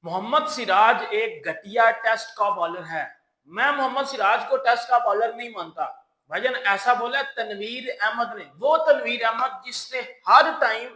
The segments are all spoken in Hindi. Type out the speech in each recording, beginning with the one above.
मोहम्मद सिराज एक घटिया टेस्ट का बॉलर है। मैं मोहम्मद सिराज को टेस्ट का बॉलर नहीं मानता। भाईजान ऐसा बोला तनवीर अहमद ने, वो तनवीर अहमद जिसने हर टाइम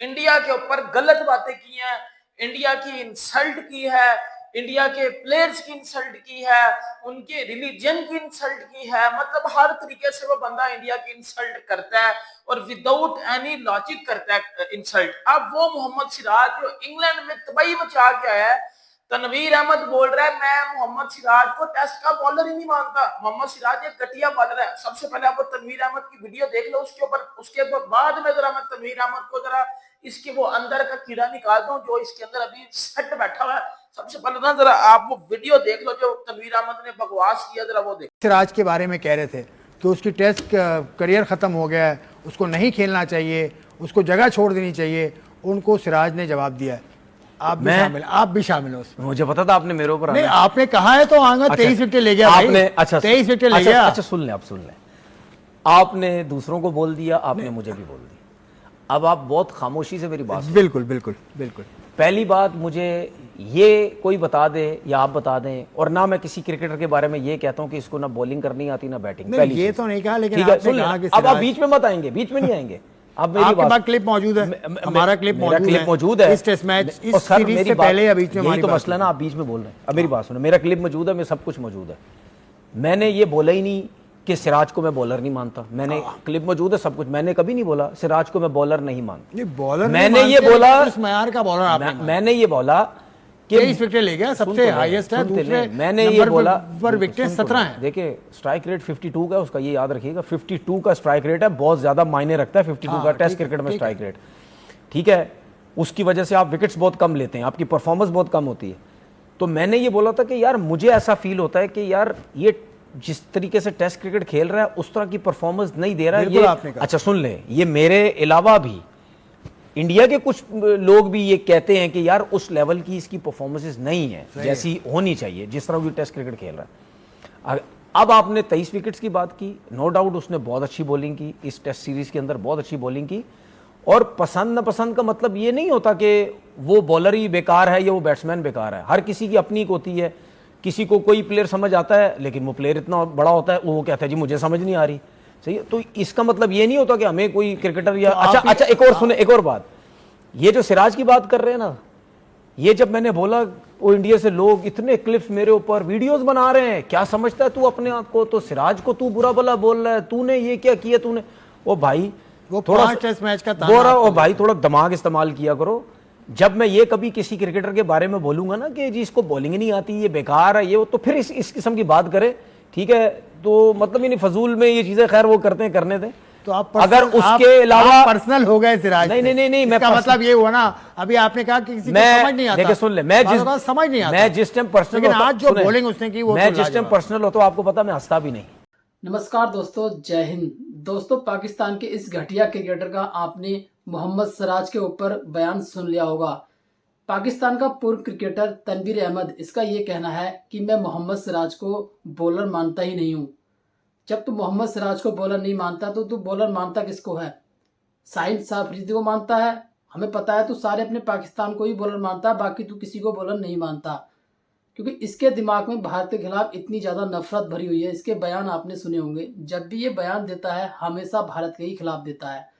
इंडिया के ऊपर गलत बातें की हैं, इंडिया की इंसल्ट की है, इंडिया के प्लेयर्स की इंसल्ट की है, उनके रिलीजन की इंसल्ट की है। मतलब हर तरीके से वो बंदा इंडिया की इंसल्ट करता है और विदाउट एनी लॉजिक करता है इंसल्ट। अब वो मोहम्मद सिराज जो इंग्लैंड में तबाही मचा के आया है, तनवीर अहमद बोल रहा है मैं मोहम्मद सिराज को टेस्ट का बॉलर ही नहीं मानता, मोहम्मद सिराज एक घटिया बॉलर है। सबसे पहले आप वो तनवीर अहमद की वीडियो देख लो, उसके बाद में जरा मैं तनवीर अहमद को जरा इसके वो अंदर का कीड़ा निकालता हूँ जो इसके अंदर अभी सेट बैठा हुआ है। सबसे पहले ना जरा आप वो वीडियो देख लो जो तनवीर अहमद ने बकवास किया, जरा वो देख। सिराज के बारे में कह रहे थे कि उसकी टेस्ट करियर ख़त्म हो गया है, उसको नहीं खेलना चाहिए, उसको जगह छोड़ देनी चाहिए। उनको सिराज ने जवाब दिया है। आप भी शामिल हो उसमें। मुझे पता था आपने मेरे ऊपर नहीं, आपने कहा है तो आऊंगा। 23 विकेट ले गया आपने। भाई। अच्छा 23 विकेट ले गया। अच्छा सुन लें, आप सुन लें। आपने दूसरों को बोल दिया, आपने मुझे भी बोल दिया। अब आप बहुत खामोशी से मेरी बात। बिल्कुल बिल्कुल बिल्कुल। पहली बात, मुझे ये कोई बता दे या आप बता दें, और ना मैं किसी क्रिकेटर के बारे में ये कहता हूँ कि इसको ना बॉलिंग करनी आती ना बैटिंग। पहली ये तो नहीं कहा, लेकिन ठीक है, आपने कहा कि अब आप बीच में मत आएंगे, बीच में नहीं आएंगे। अब मेरी बात, क्लिप मौजूद है, हमारा क्लिप मौजूद है इस टेस्ट मैच, इस सीरीज से पहले या बीच में। यही तो मसला ना, आप बीच में बोल रहे हैं। अब मेरी बात सुनो, मेरा क्लिप मौजूद है, मेरा सब कुछ मौजूद है। मैंने ये बोला ही नहीं कि सिराज को मैं बॉलर नहीं मानता। मैंने क्लिप मौजूद है, सब कुछ। मैंने कभी नहीं बोला सिराज को मैं बॉलर नहीं मानता। बॉलर मैंने ये बोला इस मयार का बॉलर मैंने ये बोला कि 23 विकेट ले गया, सबसे हाईएस्ट है। दूसरे मैंने ये बोला पर विकेट 17 है। देखिए स्ट्राइक रेट 52 का, उसका ये याद रखिएगा, 52 का स्ट्राइक रेट है। बहुत ज्यादा मायने रखता है 52 का टेस्ट क्रिकेट में स्ट्राइक रेट। ठीक है, उसकी वजह से आप विकेट्स बहुत कम लेते हैं, आपकी परफॉर्मेंस बहुत कम होती है। तो मैंने ये बोला था कि यार मुझे ऐसा फील होता है कि यार ये जिस तरीके से टेस्ट क्रिकेट खेल रहा है उस तरह की परफॉर्मेंस नहीं दे रहा है ये। अच्छा सुन ले, ये मेरे अलावा भी इंडिया के कुछ लोग भी ये कहते हैं कि यार उस लेवल की इसकी परफॉर्मेंस नहीं है जैसी होनी चाहिए, जिस तरह वो टेस्ट क्रिकेट खेल रहा है। अब आपने 23 विकेट्स की बात की, नो डाउट उसने बहुत अच्छी बॉलिंग की इस टेस्ट सीरीज के अंदर, बहुत अच्छी बॉलिंग की। और पसंद न पसंद का मतलब ये नहीं होता कि वो बॉलर ही बेकार है या वो बैट्समैन बेकार है। हर किसी की अपनी एक होती है। किसी को कोई प्लेयर समझ आता है, लेकिन वो प्लेयर इतना बड़ा होता है, वो कहता है जी मुझे समझ नहीं आ रही। सही है, तो इसका मतलब ये नहीं होता कि हमें कोई क्रिकेटर या तो अच्छा एक और सुने, एक और बात। ये जो सिराज की बात कर रहे हैं ना, ये जब मैंने बोला वो इंडिया से लोग इतने क्लिप्स मेरे ऊपर वीडियोस बना रहे हैं, क्या समझता है तू अपने आप को? तो सिराज को तू बुरा भला बोल रहा है, तूने ये क्या किया तूने। ओ भाई वो थोड़ा टेस्ट मैच का ओ भाई थोड़ा दिमाग इस्तेमाल किया करो। जब मैं ये कभी किसी क्रिकेटर के बारे में बोलूंगा ना कि जी इसको बॉलिंग नहीं आती, ये बेकार है, ये तो फिर इस किस्म की बात करे। ठीक है, तो मतलब नहीं, फजूल में ये चीजें खैर वो करते हैं, करने दें। तो आप अगर उसके अलावा पर्सनल हो गए सिराज, नहीं मैं मतलब ये हुआ ना, अभी आपने कहा कि किसी को समझ नहीं आता। देखिए सुन ले, मैं समझ नहीं आता, मैं जिस टाइम पर्सनल, लेकिन आज जो बॉलिंग उसने की वो, मैं जिस टाइम पर्सनल होता हूं आपको पता मैं हंसता भी नहीं। नमस्कार दोस्तों, जय हिंद। दोस्तों, पाकिस्तान के इस घटिया क्रिकेटर का आपने मोहम्मद सिराज के ऊपर बयान सुन लिया होगा। पाकिस्तान का पूर्व क्रिकेटर तनवीर अहमद, इसका ये कहना है कि मैं मोहम्मद सिराज को बॉलर मानता ही नहीं हूँ। जब तू मोहम्मद सिराज को बॉलर नहीं मानता तो तू बॉलर मानता किसको है? शाहिद अफरीदी को मानता है। हमें पता है तू सारे अपने पाकिस्तान को ही बॉलर मानता है, बाकी तू किसी को बॉलर नहीं मानता, क्योंकि इसके दिमाग में भारत के खिलाफ इतनी ज़्यादा नफरत भरी हुई है। इसके बयान आपने सुने होंगे, जब भी ये बयान देता है हमेशा भारत के ही खिलाफ देता है।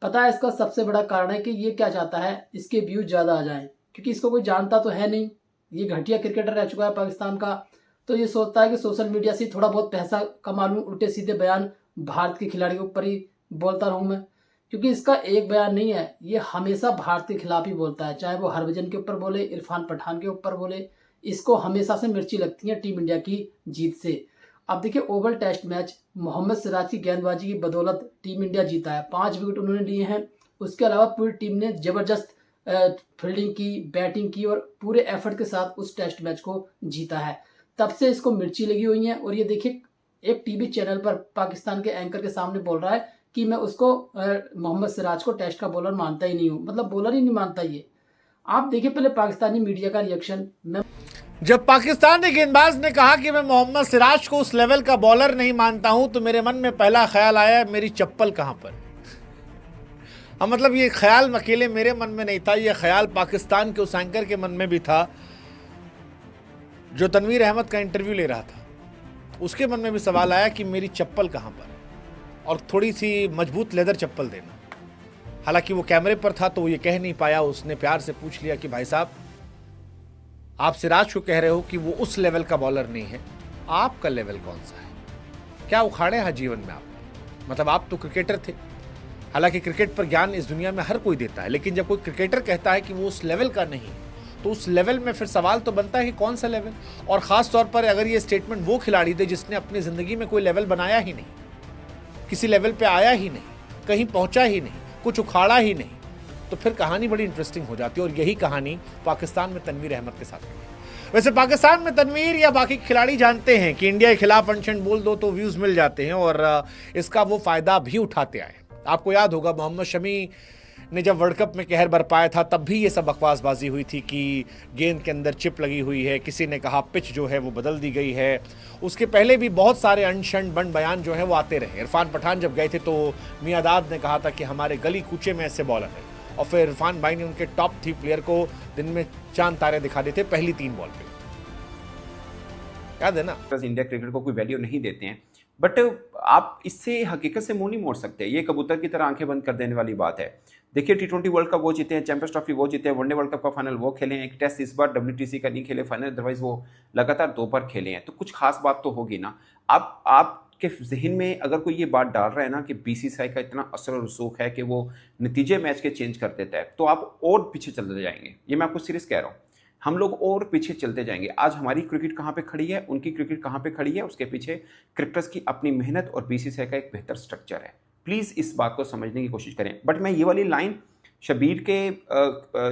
पता है इसका सबसे बड़ा कारण है कि ये क्या चाहता है, इसके व्यूज ज़्यादा आ जाएं, क्योंकि इसको कोई जानता तो है नहीं। ये घटिया क्रिकेटर रह चुका है पाकिस्तान का, तो ये सोचता है कि सोशल मीडिया से थोड़ा बहुत पैसा कमा लूँ, उल्टे सीधे बयान भारत के खिलाड़ियों के ऊपर ही बोलता रहूँ मैं। क्योंकि इसका एक बयान नहीं है, ये हमेशा भारत के खिलाफ ही बोलता है, चाहे वो हरभजन के ऊपर बोले, इरफान पठान के ऊपर बोले। इसको हमेशा से मिर्ची लगती है टीम इंडिया की जीत से। अब देखिए, Oval test match Mohammed Siraj की गेंदबाजी की बदौलत टीम इंडिया जीता है। 5 विकेट उन्होंने लिए हैं। उसके अलावा पूरी टीम ने जबरदस्त फील्डिंग की, बैटिंग की और पूरे एफर्ट के साथ उस टेस्ट मैच को जीता है। तब से इसको मिर्ची लगी हुई है। और ये देखिए, एक टीवी चैनल पर पाकिस्तान के एंकर के सामने बोल रहा है कि मैं उसको मोहम्मद सिराज को टेस्ट का बॉलर मानता ही नहीं हूँ। मतलब बॉलर ही नहीं मानता। ये आप देखिए पहले पाकिस्तानी मीडिया का रिएक्शन। जब पाकिस्तानी गेंदबाज ने कहा कि मैं मोहम्मद सिराज को उस लेवल का बॉलर नहीं मानता हूं, तो मेरे मन में पहला ख्याल आया मेरी चप्पल कहां पर। मतलब ये ख्याल अकेले मेरे मन में नहीं था, ये ख्याल पाकिस्तान के उस एंकर के मन में भी था जो तनवीर अहमद का इंटरव्यू ले रहा था उसके मन में भी सवाल आया कि मेरी चप्पल कहाँ पर है, और थोड़ी सी मजबूत लेदर चप्पल देना। हालांकि वो कैमरे पर था तो वो ये कह नहीं पाया। उसने प्यार से पूछ लिया कि भाई साहब, आप सिराज को कह रहे हो कि वो उस लेवल का बॉलर नहीं है, आपका लेवल कौन सा है? क्या उखाड़े हैं जीवन में आपने? मतलब आप तो क्रिकेटर थे। हालांकि क्रिकेट पर ज्ञान इस दुनिया में हर कोई देता है, लेकिन जब कोई क्रिकेटर कहता है कि वो उस लेवल का नहीं है तो उस लेवल में फिर सवाल तो बनता है कि कौन सा लेवल। और ख़ास तौर पर अगर ये स्टेटमेंट वो खिलाड़ी दे जिसने अपनी ज़िंदगी में कोई लेवल बनाया ही नहीं, किसी लेवल पे आया ही नहीं, कहीं पहुंचा ही नहीं, कुछ उखाड़ा ही नहीं, तो फिर कहानी बड़ी इंटरेस्टिंग हो जाती है। और यही कहानी पाकिस्तान में तनवीर अहमद के साथ हुई है। वैसे पाकिस्तान में तनवीर या बाकी खिलाड़ी जानते हैं कि इंडिया के खिलाफ अनशन बोल दो तो व्यूज़ मिल जाते हैं, और इसका वो फ़ायदा भी उठाते आए। आपको याद होगा मोहम्मद शमी ने जब वर्ल्ड कप में कहर बरपाया था तब भी ये सब बकवासबाजी हुई थी कि गेंद के अंदर चिप लगी हुई है, किसी ने कहा पिच जो है वो बदल दी गई है। उसके पहले भी बहुत सारे अनशन बंड बयान जो है वो आते रहे। इरफान पठान जब गए थे तो मियादाद ने कहा था कि हमारे गली कूचे में ऐसे बॉलर हैं, और फिर इरफान भाई ने उनके टॉप 3 प्लेयर को दिन में चांद तारे दिखा देते पहली 3 बॉल पे, याद है ना? इंडिया क्रिकेट को कोई वैल्यू नहीं देते हैं, बट आप इससे हकीकत से मुंह नहीं मोड़ सकते। ये कबूतर की तरह आंखें बंद कर देने वाली बात है। देखिए, T20 वर्ल्ड कप वो जीते हैं, चैंपियंस ट्रॉफी वो जीते हैं, वनडे वर्ल्ड कप का फाइनल वो खेले हैं, एक टेस्ट इस बार WTC का नहीं खेले फाइनल, अदरवाइज वो लगातार 2 बार खेले हैं, तो कुछ खास बात तो होगी ना। आपके जहन में अगर कोई ये बात डाल रहा है ना कि BCCI का इतना असर और रसूख है कि वो नतीजे मैच के चेंज कर देता है, तो आप और पीछे चलते जाएंगे। ये मैं आपको सीरियस कह रहा हूँ, हम लोग और पीछे चलते जाएंगे। आज हमारी क्रिकेट कहाँ पे खड़ी है, उनकी क्रिकेट कहाँ पे खड़ी है, उसके पीछे क्रिकेटर्स की अपनी मेहनत और BCCI का एक बेहतर स्ट्रक्चर है। प्लीज़ इस बात को समझने की कोशिश करें। बट मैं ये वाली लाइन शबीर के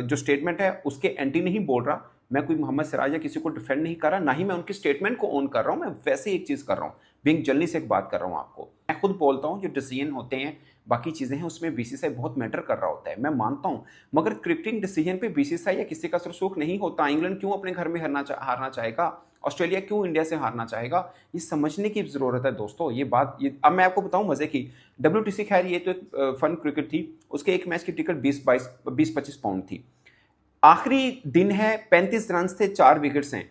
जो स्टेटमेंट है उसके एंटी नहीं बोल रहा। मैं कोई मोहम्मद सिराज या किसी को डिफेंड नहीं कर रहा, ना ही मैं उनके स्टेटमेंट को ऑन कर रहा हूँ। मैं वैसे एक चीज़ कर रहा हूँ, बीइंग जर्नलिस्ट एक बात कर रहा हूँ आपको। मैं खुद बोलता हूँ जो डिसीजन होते हैं, बाकी चीज़ें हैं, उसमें BCCI बहुत मैटर कर रहा होता है, मैं मानता हूँ। मगर क्रिकेटिंग डिसीजन पे BCCI या किसी का रसूख नहीं होता। इंग्लैंड क्यों अपने घर में हारना चाहेगा, ऑस्ट्रेलिया क्यों इंडिया से हारना चाहेगा, ये समझने की ज़रूरत है दोस्तों। ये बात अब मैं आपको बताऊं मज़े की, WTC खैर ये तो एक फन क्रिकेट थी, उसके एक मैच की टिकट 20-25 पाउंड थी। आखिरी दिन है, 35 रन थे, 4 विकेट्स हैं,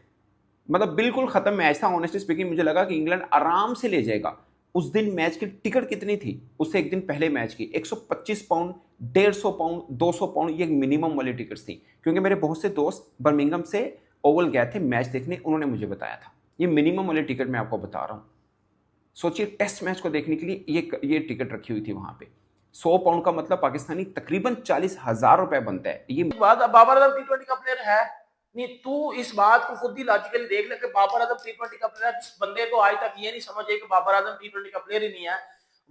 मतलब बिल्कुल ख़त्म मैच था। ऑनेस्टली स्पीकिंग मुझे लगा कि इंग्लैंड आराम से ले जाएगा। उस दिन मैच की टिकट कितनी थी, उससे एक दिन पहले मैच की 125 पाउंड, 150 पाउंड, 200 पाउंड, ये मिनिमम वाली टिकट्स थी। क्योंकि मेरे बहुत से दोस्त बर्मिंघम से ओवल गए थे मैच देखने, उन्होंने मुझे बताया था। ये मिनिमम वाली टिकट मैं आपको बता रहा हूँ। सोचिए, टेस्ट मैच को देखने के लिए ये टिकट रखी हुई थी वहाँ पे। 100 पाउंड का मतलब पाकिस्तानी तकरीबन 40,000 रुपए बनता है। ये बात, बाबर आजम T20 का प्लेयर है नहीं। तू इस बात को खुद ही लॉजिकली देख ले कि बाबर आजम T20 का प्लेयर है। जिस बंदे को आज तक ये नहीं समझे कि बाबर आजम T20 का प्लेयर ही नहीं है,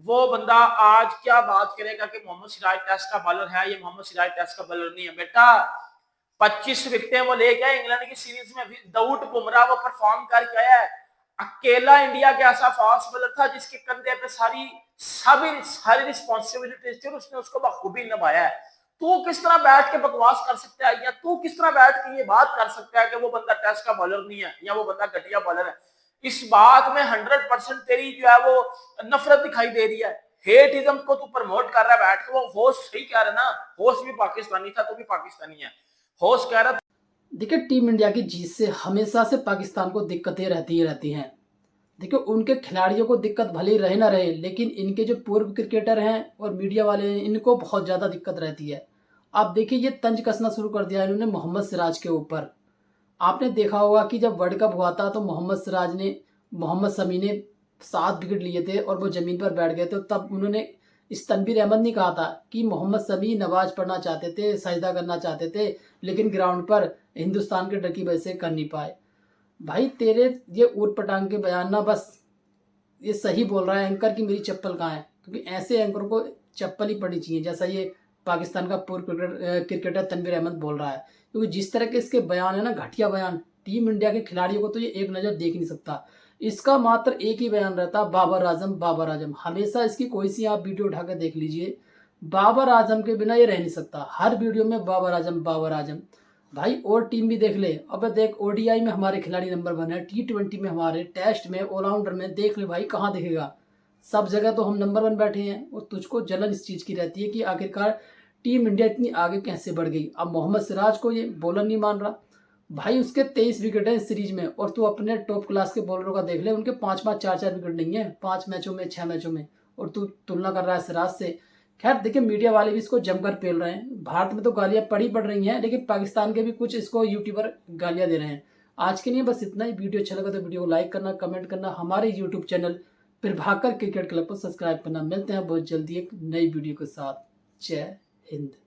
वो बंदा आज क्या बात करेगा कि मोहम्मद सिराज टेस्ट का बॉलर है, ये मोहम्मद सिराज टेस्ट का बॉलर नहीं है। बेटा 25 विकेटें वो लेके आए इंग्लैंड की सीरीज में, विदाउट बुमराह वो परफॉर्म करके आया है। अकेला इंडिया के ऐसा फास्ट बॉलर था जिसके कंधे पे सारी रिस्पॉन्सिबिलिटी थी और उसने उसको बखूबी निभाया है। तू किस तरह बैठ के बकवास कर सकता है, या तू किस तरह बैठ के ये बात कर सकता है कि वो बंदा टेस्ट का बॉलर नहीं है या वो बंदा घटिया बॉलर है? इस बात में 100% तेरी जो है वो नफरत दिखाई दे रही है। हेटिज्म को तू प्रमोट कर रहा है बैठ के। वो होस्ट सही कह रहा है ना, होस्ट भी पाकिस्तानी था, तू भी पाकिस्तानी है। होस्ट कह रहा। देखिए, टीम इंडिया की जीत से हमेशा से पाकिस्तान को दिक्कतें रहती हैं। देखिए, उनके खिलाड़ियों को दिक्कत भले ही रहे ना रहे, लेकिन इनके जो पूर्व क्रिकेटर हैं और मीडिया वाले हैं, इनको बहुत ज़्यादा दिक्कत रहती है। आप देखिए, ये तंज कसना शुरू कर दिया इन्होंने मोहम्मद सिराज के ऊपर। आपने देखा होगा कि जब वर्ल्ड कप हुआ था तो मोहम्मद शमी ने 7 विकेट लिए थे और वो ज़मीन पर बैठ गए थे। तब उन्होंने इस तनवीर अहमद ने कहा था कि मोहम्मद शमी नमाज पढ़ना चाहते थे, सजदा करना चाहते थे, लेकिन ग्राउंड पर हिंदुस्तान के डर की वजह से कर नहीं पाए। भाई, तेरे ये ऊट पटांग के बयान ना, बस ये सही बोल रहा है एंकर की मेरी चप्पल कहाँ है, क्योंकि ऐसे एंकर को चप्पल ही पड़नी चाहिए, जैसा ये पाकिस्तान का पूर्व क्रिकेटर तनवीर अहमद बोल रहा है। क्योंकि जिस तरह के इसके बयान है ना, घटिया बयान, टीम इंडिया के खिलाड़ियों को तो ये एक नज़र देख नहीं सकता। इसका मात्र एक ही बयान रहता, बाबर आजम। हमेशा इसकी कोई सी आप वीडियो उठा कर देख लीजिए, बाबर आजम के बिना ये रह नहीं सकता। हर वीडियो में बाबर आजम। भाई, और टीम भी देख ले। अब देख, ODI में हमारे खिलाड़ी नंबर 1 है, T20 में हमारे, टेस्ट में, ऑलराउंडर में, देख ले भाई, कहाँ दिखेगा? सब जगह तो हम नंबर 1 बैठे हैं। और तुझको जलन इस चीज़ की रहती है कि आखिरकार टीम इंडिया इतनी आगे कैसे बढ़ गई। अब मोहम्मद सिराज को ये बॉलर नहीं मान रहा, भाई उसके 23 विकेट है इस सीरीज में, और तू अपने टॉप क्लास के बॉलरों का देख ले, उनके 5-5 4-4 विकेट नहीं है 5 मैचों में 6 मैचों में, और तू तुलना कर रहा है सिराज से। खैर देखिए, मीडिया वाले भी इसको जमकर पेल रहे हैं। भारत में तो गालियां पड़ रही हैं, लेकिन पाकिस्तान के भी कुछ इसको यूट्यूबर गालियां दे रहे हैं। आज के लिए बस इतना ही। वीडियो अच्छा लगा तो वीडियो को लाइक करना, कमेंट करना, हमारे YouTube channel Prabhakar cricket club को सब्सक्राइब करना। मिलते हैं बहुत जल्दी एक नई वीडियो के साथ। जय हिंद।